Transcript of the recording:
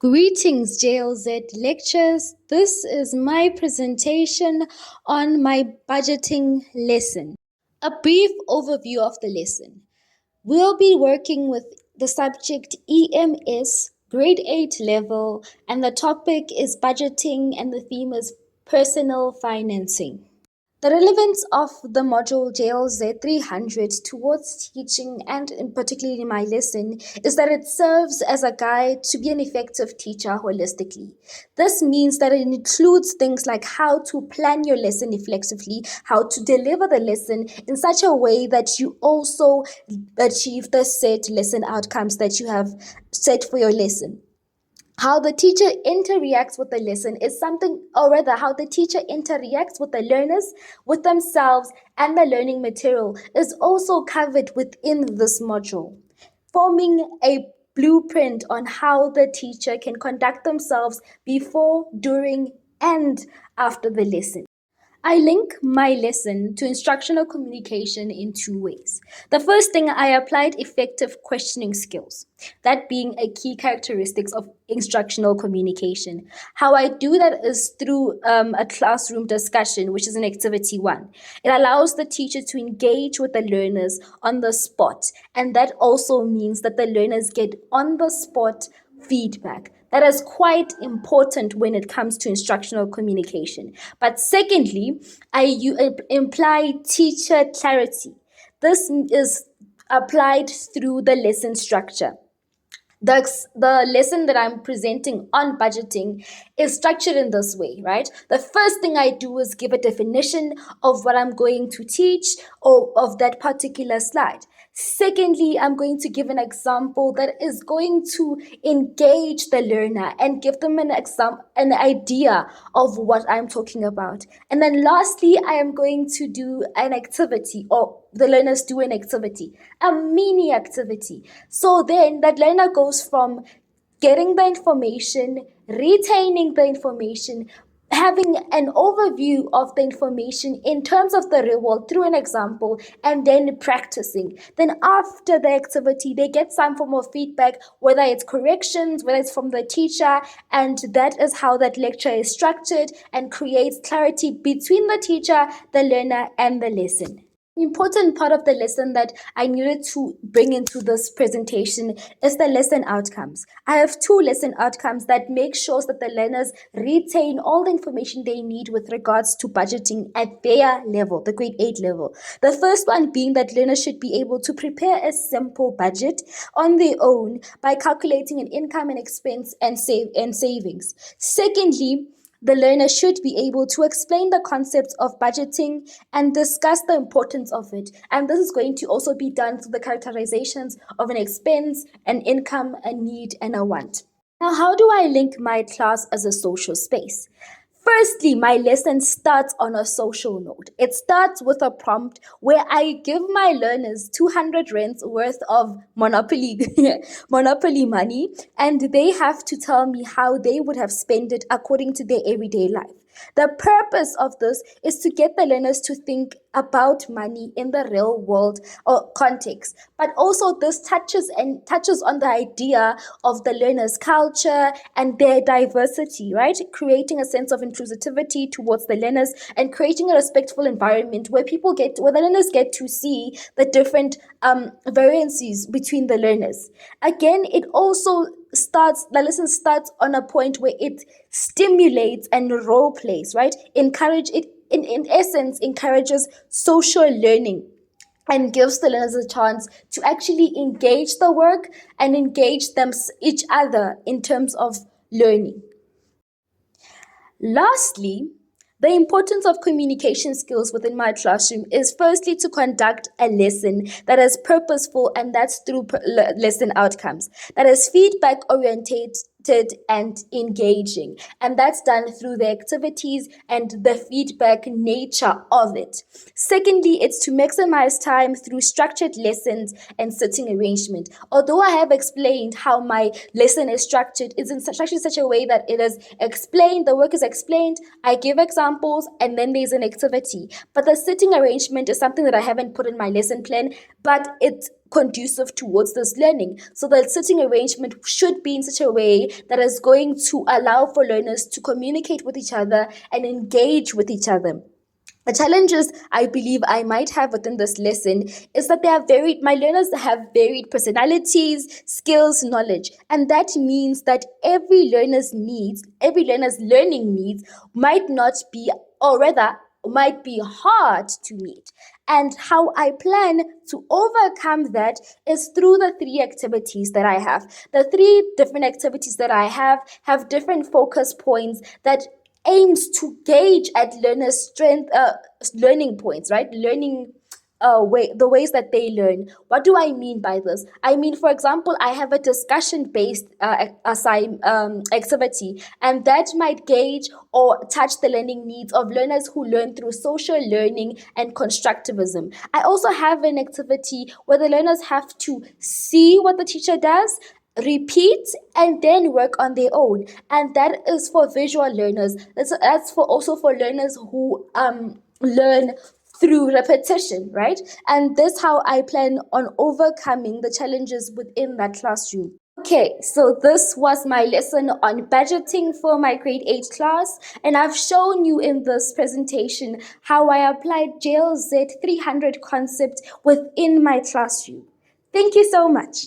Greetings, JLZ lectures. This is my presentation on my budgeting lesson. A brief overview of the lesson. We'll be working with the subject EMS, grade 8 level, and the topic is budgeting and the theme is personal financing. The relevance of the module JLZ300 towards teaching and in particularly my lesson is that it serves as a guide to be an effective teacher holistically. This means that it includes things like how to plan your lesson effectively, how to deliver the lesson in such a way that you also achieve the set lesson outcomes that you have set for your lesson. How the teacher interacts with the lesson is something, or rather, how the teacher interacts with the learners, with themselves, and the learning material is also covered within this module, forming a blueprint on how the teacher can conduct themselves before, during, and after the lesson. I link my lesson to instructional communication in two ways. The first thing, I applied effective questioning skills, that being a key characteristic of instructional communication. How I do that is through a classroom discussion, which is an activity 1. It allows the teacher to engage with the learners on the spot, and that also means that the learners get on the spot feedback. That is quite important when it comes to instructional communication. But secondly, I imply teacher clarity. This is applied through the lesson structure. The lesson that I'm presenting on budgeting is structured in this way, right? The first thing I do is give a definition of what I'm going to teach or of that particular slide. Secondly, I'm going to give an example that is going to engage the learner and give them an idea of what I'm talking about. And then lastly, I am going to do an activity, or the learners do an activity, a mini activity. So then that learner goes from getting the information, retaining the information, having an overview of the information in terms of the real world through an example, and then practicing. Then after the activity, they get some form of feedback, whether it's corrections, whether it's from the teacher, and that is how that lecture is structured and creates clarity between the teacher, the learner, and the lesson. Important part of the lesson that I needed to bring into this presentation is the lesson outcomes. I have 2 lesson outcomes that make sure that the learners retain all the information they need with regards to budgeting at their level, the grade 8 level. The first one being that learners should be able to prepare a simple budget on their own by calculating an income and expense and savings. Secondly, the learner should be able to explain the concepts of budgeting and discuss the importance of it. And this is going to also be done through the characterizations of an expense, an income, a need, and a want. Now, how do I link my class as a social space? Firstly, my lesson starts on a social note. It starts with a prompt where I give my learners 200 rands worth of Monopoly money, and they have to tell me how they would have spent it according to their everyday life. The purpose of this is to get the learners to think about money in the real world or context, but also this touches on the idea of the learner's culture and their diversity, right? Creating a sense of inclusivity towards the learners and creating a respectful environment where the learners get to see the different variances between the learners. Again, the lesson starts on a point where it stimulates and role plays, right? In essence, encourages social learning and gives the learners a chance to actually engage the work and engage each other in terms of learning. Lastly, the importance of communication skills within my classroom is firstly to conduct a lesson that is purposeful, and that's through lesson outcomes, that is feedback oriented and engaging, and that's done through the activities and the feedback nature of it. Secondly, it's to maximize time through structured lessons and sitting arrangement. Although I have explained how my lesson is structured, it's structured in such a way that it is explained, the work is explained, I give examples, and then there's an activity. But the sitting arrangement is something that I haven't put in my lesson plan, but it conducive towards this learning. So the sitting arrangement should be in such a way that is going to allow for learners to communicate with each other and engage with each other. The challenges I believe I might have within this lesson is that my learners have varied personalities, skills, knowledge. And that means that every learner's learning needs might not be, or rather, might be hard to meet. And how I plan to overcome that is through the three activities that I have. The three different activities that I have different focus points that aims to gauge at learners' learning points, right? The ways that they learn. What do I mean by this? I mean, for example, I have a discussion-based activity, and that might gauge or touch the learning needs of learners who learn through social learning and constructivism. I also have an activity where the learners have to see what the teacher does, repeat, and then work on their own, and that is for visual learners. That's for also for learners who learn through repetition, right? And that's how I plan on overcoming the challenges within that classroom. Okay, so this was my lesson on budgeting for my grade 8 class, and I've shown you in this presentation how I applied JLZ300 concept within my classroom. Thank you so much.